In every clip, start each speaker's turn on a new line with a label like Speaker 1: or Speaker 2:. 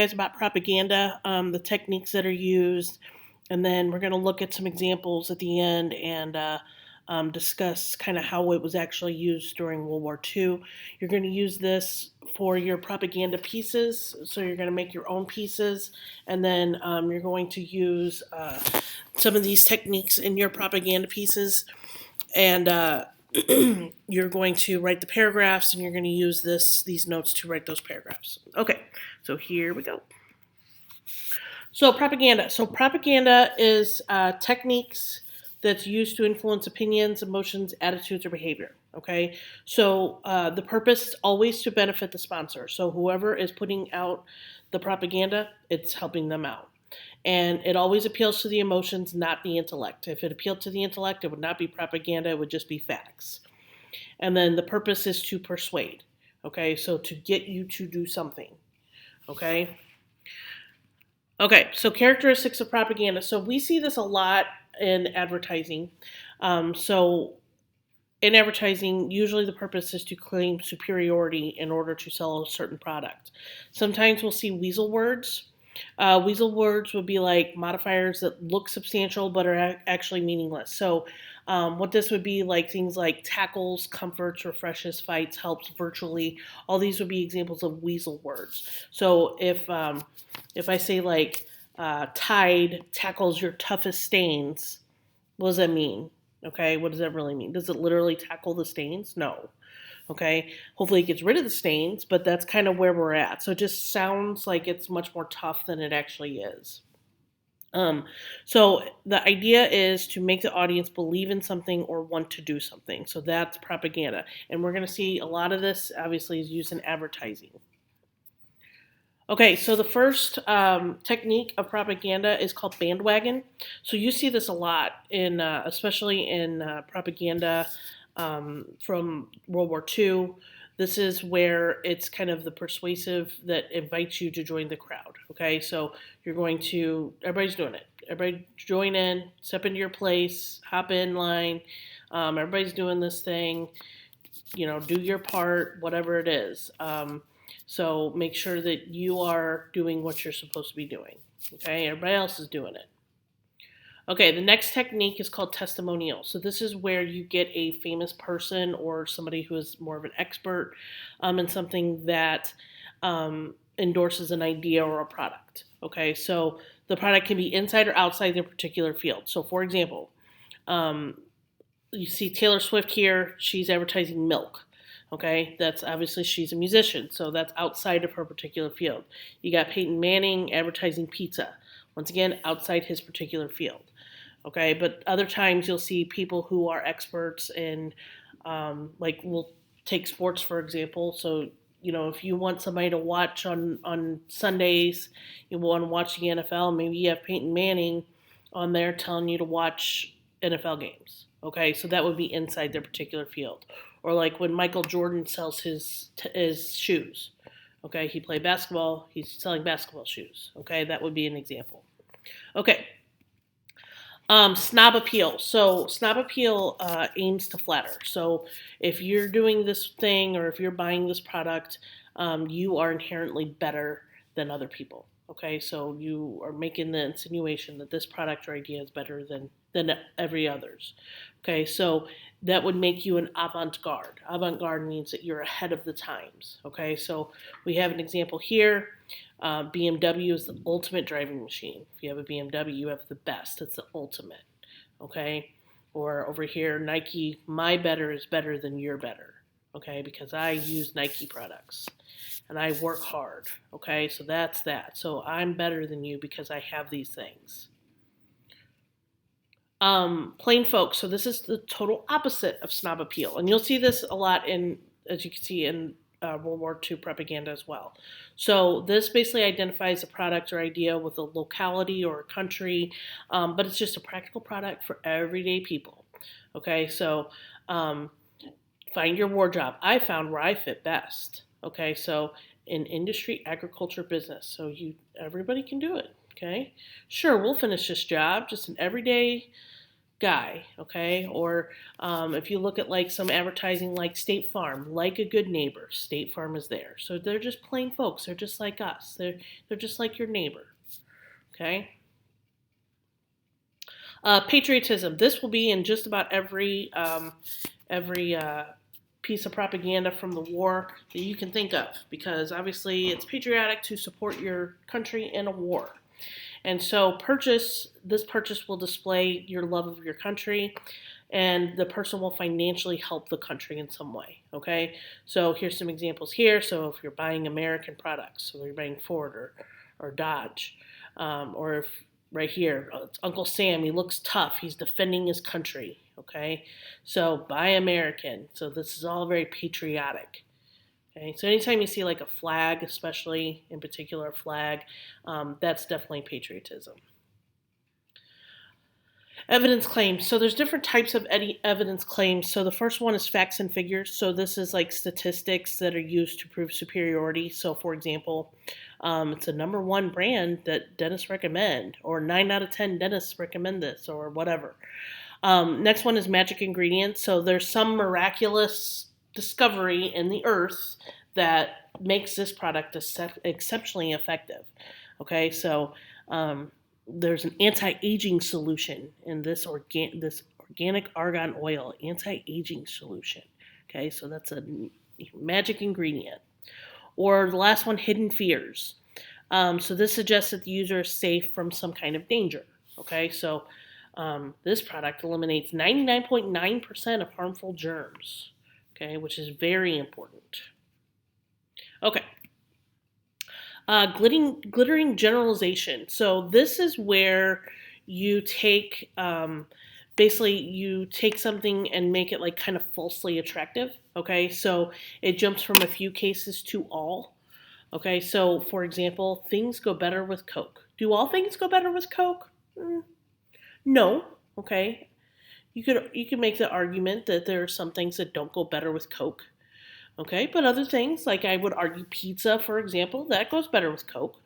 Speaker 1: Guys about propaganda, the techniques that are used, and then we're going to look at some examples at the end and discuss kind of how it was actually used during World War II. You're going to use this for your propaganda pieces, so you're going to make your own pieces, and then you're going to use some of these techniques in your propaganda pieces, and you're going to write the paragraphs, and you're going to use these notes to write those paragraphs. Okay, so here we go. So propaganda. So propaganda is techniques that's used to influence opinions, emotions, attitudes, or behavior. Okay. So the purpose is always to benefit the sponsor. So whoever is putting out the propaganda, it's helping them out. And it always appeals to the emotions, not the intellect. If it appealed to the intellect, it would not be propaganda, it would just be facts. And then the purpose is to persuade. Okay. So to get you to do something. Okay. Okay, so characteristics of propaganda. So we see this a lot in advertising. So in advertising, usually the purpose is to claim superiority in order to sell a certain product. Sometimes we'll see weasel words. Weasel words would be like modifiers that look substantial but are actually meaningless. So, what this would be like things like tackles, comforts, refreshes, fights, helps, virtually. All these would be examples of weasel words. So, if I say like Tide tackles your toughest stains, what does that mean? Okay, what does that really mean? Does it literally tackle the stains? No. Okay, hopefully it gets rid of the stains, but that's kind of where we're at. So it just sounds like it's much more tough than it actually is. So the idea is to make the audience believe in something or want to do something. So that's propaganda. And we're going to see a lot of this obviously is used in advertising. Okay, so the first technique of propaganda is called bandwagon. So you see this a lot in, especially in propaganda from World War II. This is where it's kind of the persuasive that invites you to join the crowd. Okay, so you're going to, everybody's doing it. Everybody join in, step into your place, hop in line. Everybody's doing this thing. Do your part, whatever it is. So make sure that you are doing what you're supposed to be doing. Okay, everybody else is doing it. Okay, the next technique is called testimonial. So this is where you get a famous person or somebody who is more of an expert in something that endorses an idea or a product. Okay, so the product can be inside or outside their particular field. So for example, you see Taylor Swift here, she's advertising milk. Okay, that's obviously she's a musician, so that's outside of her particular field. You got Peyton Manning advertising pizza. Once again, outside his particular field. Okay, but other times you'll see people who are experts in, like we'll take sports for example. So if you want somebody to watch on Sundays, you want to watch the NFL. Maybe you have Peyton Manning on there telling you to watch NFL games. Okay, so that would be inside their particular field. Or like when Michael Jordan sells his shoes. Okay, he played basketball. He's selling basketball shoes. Okay, that would be an example. Okay. Snob appeal. So snob appeal aims to flatter. So if you're doing this thing or if you're buying this product, you are inherently better than other people. Okay, so you are making the insinuation that this product or idea is better than every others. Okay, so that would make you an avant-garde. Avant-garde means that you're ahead of the times. Okay, so we have an example here. BMW is the ultimate driving machine. If you have a BMW, you have the best. It's the ultimate. Okay, or over here, Nike, my better is better than your better. Okay, because I use Nike products and I work hard. Okay, so that's that. So I'm better than you because I have these things. Plain folk. So this is the total opposite of snob appeal, and you'll see this a lot as you can see in World War II propaganda as well. So this basically identifies a product or idea with a locality or a country, but it's just a practical product for everyday people. Okay, so find your war job. I found where I fit best. Okay, so in industry, agriculture, business. So everybody can do it. Okay, sure, we'll finish this job, just an everyday guy, okay? Or if you look at like some advertising like State Farm, like a good neighbor, State Farm is there. So they're just plain folks. They're just like us. They're just like your neighbor, okay? Patriotism. This will be in just about every piece of propaganda from the war that you can think of, because obviously it's patriotic to support your country in a war. And so this purchase will display your love of your country, and the person will financially help the country in some way. Okay, so here's some examples here. So if you're buying American products, so you're buying Ford or Dodge, or if right here, it's Uncle Sam, he looks tough, he's defending his country. Okay, so buy American. So this is all very patriotic. Okay, so anytime you see like a flag, especially in particular a flag, that's definitely patriotism. Evidence claims. So there's different types of evidence claims. So the first one is facts and figures. So this is like statistics that are used to prove superiority. So for example, it's a number one brand that dentists recommend, or 9 out of 10 dentists recommend this, or whatever. Next one is magic ingredients. So there's some miraculous discovery in the earth that makes this product exceptionally effective. Okay, so there's an anti-aging solution in this organic argan oil, anti-aging solution. Okay, so that's a magic ingredient. Or the last one, hidden fears. So this suggests that the user is safe from some kind of danger. Okay, so this product eliminates 99.9% of harmful germs. Okay, which is very important. Okay. Glittering generalization. So this is where you take basically you take something and make it like kind of falsely attractive. Okay, so it jumps from a few cases to all. Okay, so for example, things go better with Coke. Do all things go better with Coke? No. Okay, you could make the argument that there are some things that don't go better with Coke. Okay, but other things, like I would argue pizza, for example, that goes better with Coke.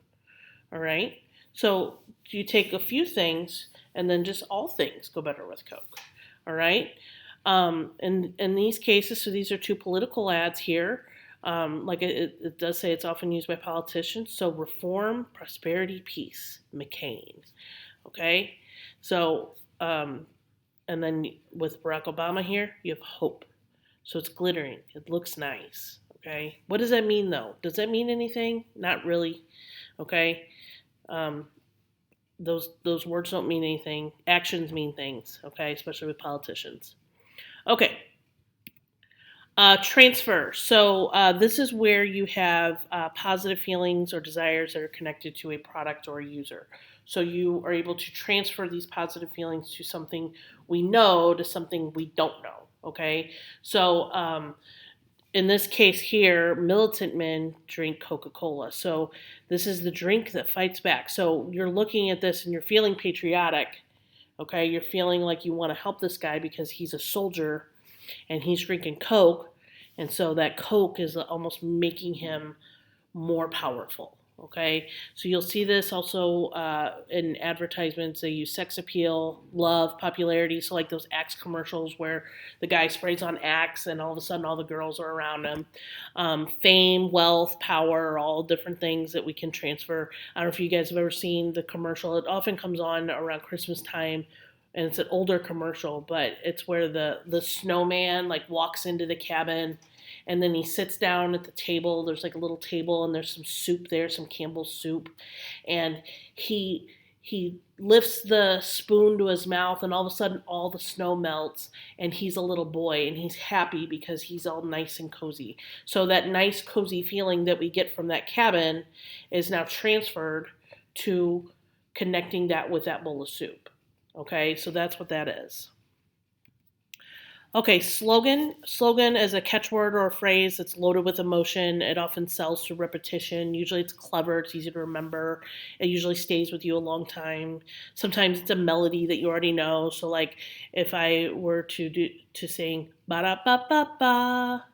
Speaker 1: All right, so you take a few things and then just all things go better with Coke. All right, in these cases, so these are two political ads here. Like it does say it's often used by politicians. So reform, prosperity, peace, McCain. Okay, so and then with Barack Obama here, you have hope. So it's glittering. It looks nice. Okay. What does that mean though? Does that mean anything? Not really. Okay. Um, those words don't mean anything. Actions mean things. Okay, especially with politicians. Okay. Transfer. So this is where you have positive feelings or desires that are connected to a product or a user. So you are able to transfer these positive feelings to something we know to something we don't know. Okay, so in this case here, militant men drink Coca-Cola. So this is the drink that fights back. So you're looking at this and you're feeling patriotic. Okay, you're feeling like you want to help this guy because he's a soldier and he's drinking Coke, and so that Coke is almost making him more powerful. Okay, so you'll see this also in advertisements. They use sex appeal, love, popularity. So like those Axe commercials where the guy sprays on Axe and all of a sudden all the girls are around him. Fame, wealth, power, all different things that we can transfer. I don't know if you guys have ever seen the commercial. It often comes on around Christmas time, and it's an older commercial, but it's where the snowman like walks into the cabin and then he sits down at the table. There's like a little table and there's some soup there, some Campbell's soup, and he lifts the spoon to his mouth and all of a sudden all the snow melts and he's a little boy and he's happy because he's all nice and cozy. So that nice cozy feeling that we get from that cabin is now transferred to connecting that with that bowl of soup. Okay, so that's what that is. Okay, slogan. Slogan is a catchword or a phrase that's loaded with emotion. It often sells through repetition. Usually it's clever, it's easy to remember. It usually stays with you a long time. Sometimes it's a melody that you already know. So like if I were to sing ba da ba ba ba,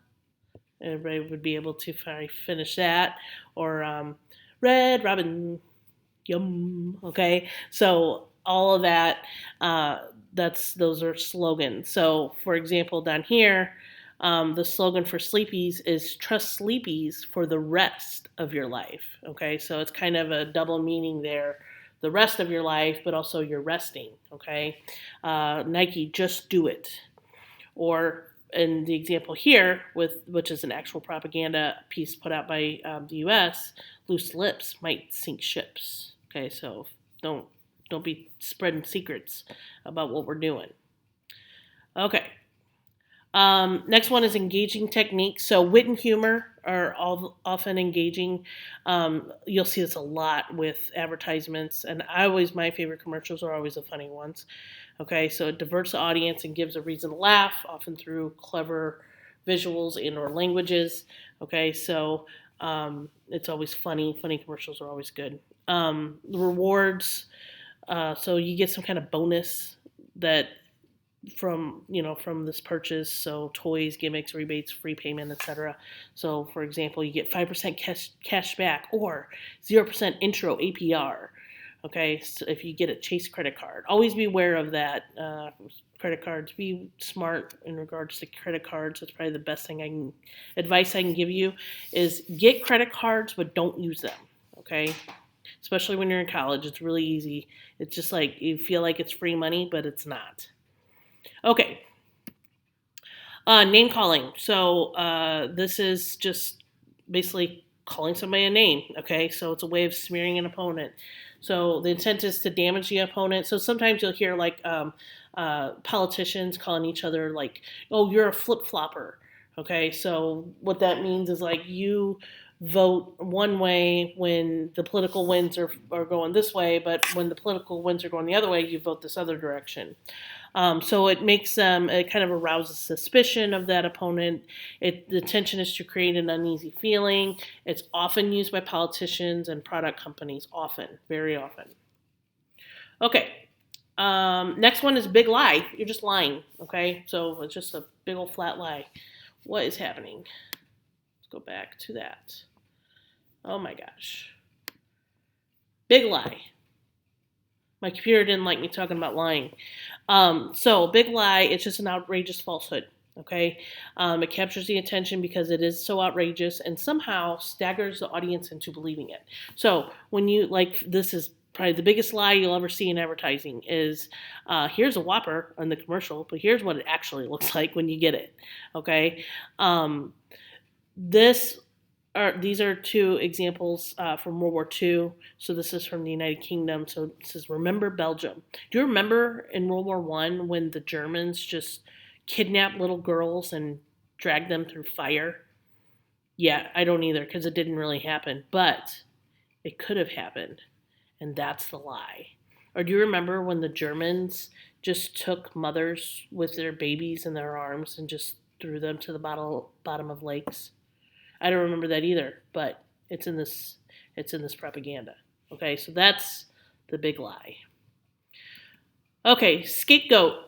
Speaker 1: everybody would be able to finish that. Or Red Robin, yum. Okay, so all of that. those are slogans. So, for example, down here, the slogan for Sleepy's is "Trust Sleepy's for the rest of your life." Okay, so it's kind of a double meaning there. The rest of your life, but also you're resting. Okay, Nike, just do it. Or in the example here, which is an actual propaganda piece put out by the U.S., loose lips might sink ships. Okay, so don't be spreading secrets about what we're doing. Okay. Next one is engaging techniques. So wit and humor are often engaging. You'll see this a lot with advertisements, and my favorite commercials are always the funny ones. Okay, so it diverts the audience and gives a reason to laugh, often through clever visuals and or languages. Okay, so it's always funny. Funny commercials are always good. The rewards. So you get some kind of bonus that from this purchase, so toys, gimmicks, rebates, free payment, etc. So for example, you get 5% cash back or 0% intro APR. Okay, so if you get a Chase credit card, always be aware of that. Credit cards, be smart in regards to credit cards. That's probably the best advice I can give you is get credit cards, but don't use them. Okay, especially when you're in college, it's really easy. It's just like you feel like it's free money, but it's not. Okay. Name calling. So this is just basically calling somebody a name. Okay, so it's a way of smearing an opponent. So the intent is to damage the opponent. So sometimes you'll hear like politicians calling each other like, "Oh, you're a flip flopper." Okay, so what that means is like you vote one way when the political winds are going this way, but when the political winds are going the other way, you vote this other direction. So it makes it kind of arouses suspicion of that opponent. The intention is to create an uneasy feeling. It's often used by politicians and product companies, often, very often. Okay. Next one is big lie. You're just lying. Okay, so it's just a big old flat lie. What is happening? Let's go back to that. Oh my gosh. Big lie. My computer didn't like me talking about lying. So big lie, it's just an outrageous falsehood. Okay, it captures the attention because it is so outrageous and somehow staggers the audience into believing it. So when you this is probably the biggest lie you'll ever see in advertising is here's a Whopper on the commercial, but here's what it actually looks like when you get it. Okay, these are two examples from World War II. So this is from the United Kingdom. So it says, "Remember Belgium." Do you remember in World War I when the Germans just kidnapped little girls and dragged them through fire? Yeah, I don't either because it didn't really happen, but it could have happened, and that's the lie. Or do you remember when the Germans just took mothers with their babies in their arms and just threw them to the bottom of lakes? I don't remember that either, but it's in this propaganda. Okay, so that's the big lie. Okay, scapegoat.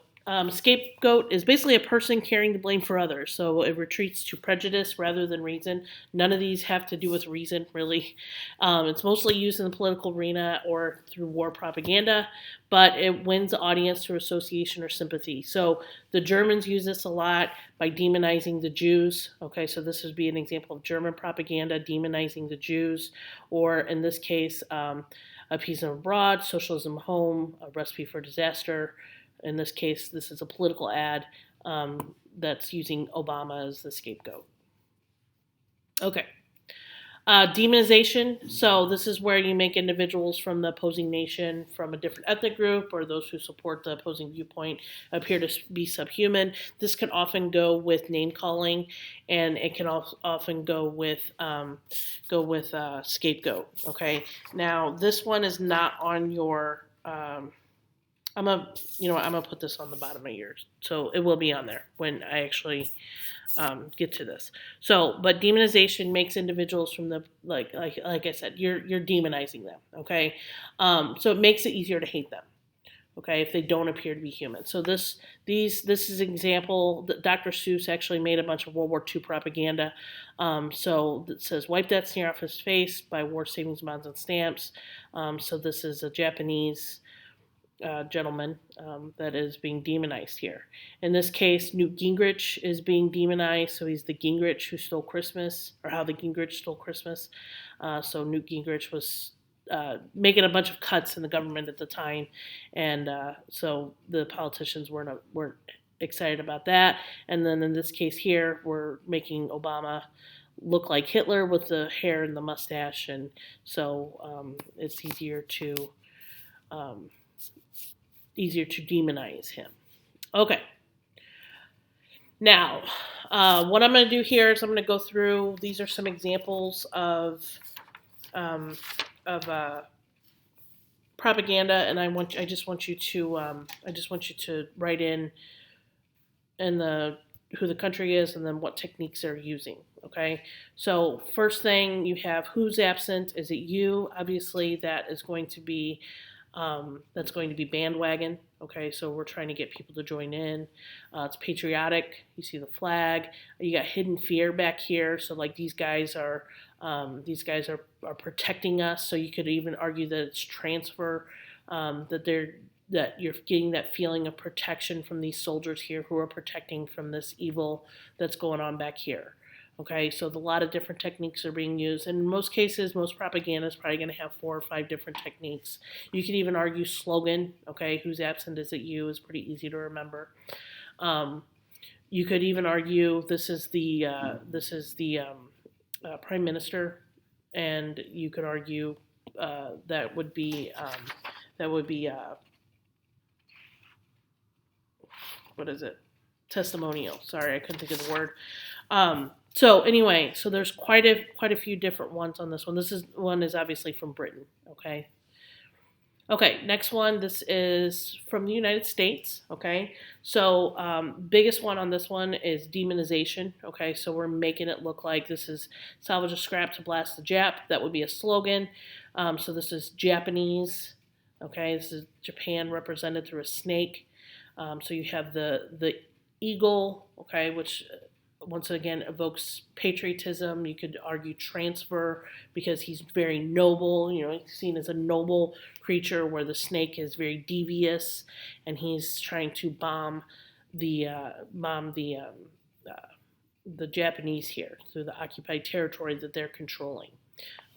Speaker 1: Scapegoat is basically a person carrying the blame for others, so it retreats to prejudice rather than reason. None of these have to do with reason, really. It's mostly used in the political arena or through war propaganda, but it wins the audience through association or sympathy. So the Germans use this a lot by demonizing the Jews. Okay, so this would be an example of German propaganda demonizing the Jews, or in this case, appeasement abroad, socialism home, a recipe for disaster. In this case, this is a political ad that's using Obama as the scapegoat. Okay. Demonization. So this is where you make individuals from the opposing nation, from a different ethnic group, or those who support the opposing viewpoint appear to be subhuman. This can often go with name calling, and it can often go with scapegoat. Okay. Now this one is not on your. I'm gonna put this on the bottom of yours, so it will be on there when I actually get to this. So, but demonization makes individuals from the like I said, you're demonizing them. Okay, so it makes it easier to hate them. Okay, if they don't appear to be human. So this is an example that Dr. Seuss actually made a bunch of World War II propaganda. So it says, "Wipe that sneer off his face, buy war savings bonds and stamps." So this is a Japanese gentleman that is being demonized here. In this case, Newt Gingrich is being demonized, so he's the Gingrich who stole Christmas, or how the Gingrich stole Christmas. So Newt Gingrich was making a bunch of cuts in the government at the time, and so the politicians weren't excited about that. And then in this case here, we're making Obama look like Hitler with the hair and the mustache, and so it's um, easier to demonize him. Okay. Now, what I'm going to do here is I'm going to go through. These are some examples of um, propaganda, and I just want you to write in who the country is and then what techniques they're using. Okay. So first thing you have who's absent. Is it you? Obviously, that is going to be bandwagon. Okay, so we're trying to get people to join in. It's patriotic. You see the flag. You got hidden fear back here. So like these guys are protecting us. So you could even argue that it's transfer, that you're getting that feeling of protection from these soldiers here who are protecting from this evil that's going on back here. Okay, so a lot of different techniques are being used. And in most cases, most propaganda is probably going to have 4 or 5 different techniques. You could even argue slogan, okay, who's absent is it you, is pretty easy to remember. You could even argue this is the prime minister, and you could argue that would be what is it? Testimonial. Sorry, I couldn't think of the word. So anyway, so there's quite a few different ones on this one. This one is obviously from Britain. Okay. Okay, next one. This is from the United States. Okay, so biggest one on this one is demonization. Okay, so we're making it look like this is salvage a scrap to blast the Jap. That would be a slogan. So this is Japanese. Okay, this is Japan represented through a snake. So you have the eagle. Okay, which once again evokes patriotism. You could argue transfer because he's very noble. You know, he's seen as a noble creature, where the snake is very devious, and he's trying to bomb the Japanese here through the occupied territory that they're controlling.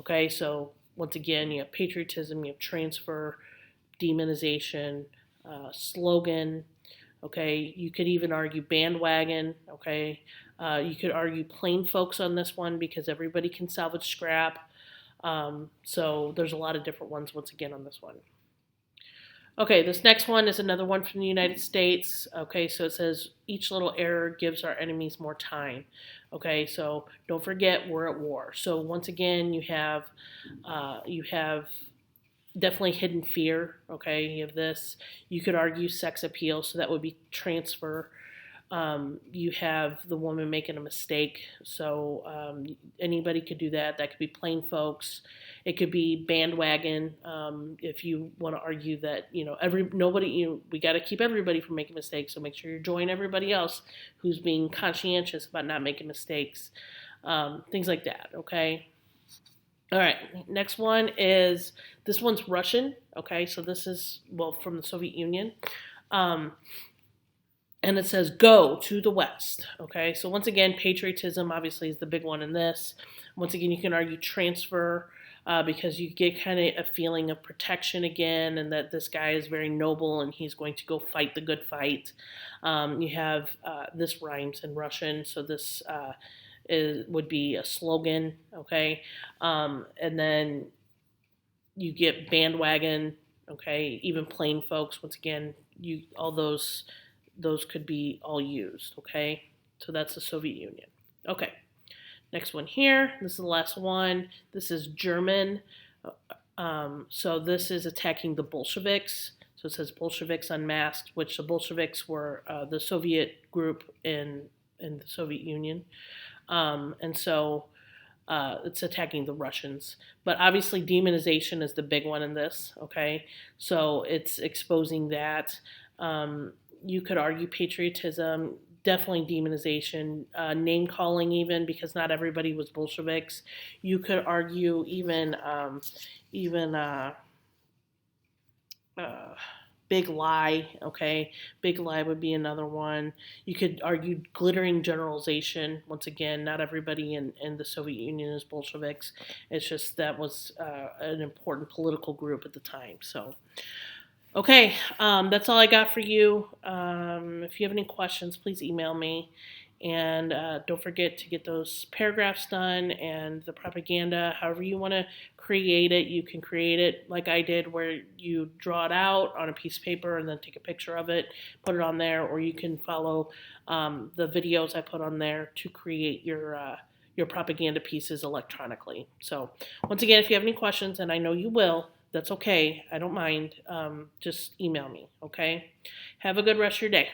Speaker 1: Okay, so once again, you have patriotism, you have transfer, demonization, slogan. Okay, you could even argue bandwagon. Okay, you could argue plain folks on this one because everybody can salvage scrap. So there's a lot of different ones once again on this one. Okay, this next one is another one from the United States. Okay, so it says each little error gives our enemies more time. Okay, so don't forget we're at war. So once again, you have definitely hidden fear. Okay, you have this. You could argue sex appeal, so that would be transfer. You have the woman making a mistake, so anybody could do that. That could be plain folks. It could be bandwagon. If you want to argue that we got to keep everybody from making mistakes, so make sure you join everybody else who's being conscientious about not making mistakes. Things like that. Okay. All right, next one is, this one's Russian. Okay, so this is, from the Soviet Union. And it says, go to the West. Okay, so once again, patriotism obviously is the big one in this. Once again, you can argue transfer because you get kind of a feeling of protection again, and that this guy is very noble and he's going to go fight the good fight. You have, this rhymes in Russian, so this would be a slogan, okay? And then you get bandwagon, okay? Even plain folks, once again, all those could be all used, okay? So that's the Soviet Union. Okay, next one here. This is the last one. This is German. So this is attacking the Bolsheviks. So it says Bolsheviks unmasked, which the Bolsheviks were the Soviet group in the Soviet Union. And so it's attacking the Russians. But obviously demonization is the big one in this, okay? So it's exposing that. You could argue patriotism, definitely demonization, name-calling even, because not everybody was Bolsheviks. You could argue even Big lie, okay? Big lie would be another one. You could argue glittering generalization. Once again, not everybody in the Soviet Union is Bolsheviks. It's just that was an important political group at the time. So, okay, that's all I got for you. If you have any questions, please email me. And don't forget to get those paragraphs done and the propaganda, however you want to create it. You can create it like I did, where you draw it out on a piece of paper and then take a picture of it, put it on there, or you can follow the videos I put on there to create your propaganda pieces electronically. So, once again, if you have any questions, and I know you will, that's okay. I don't mind. Just email me, okay? Have a good rest of your day.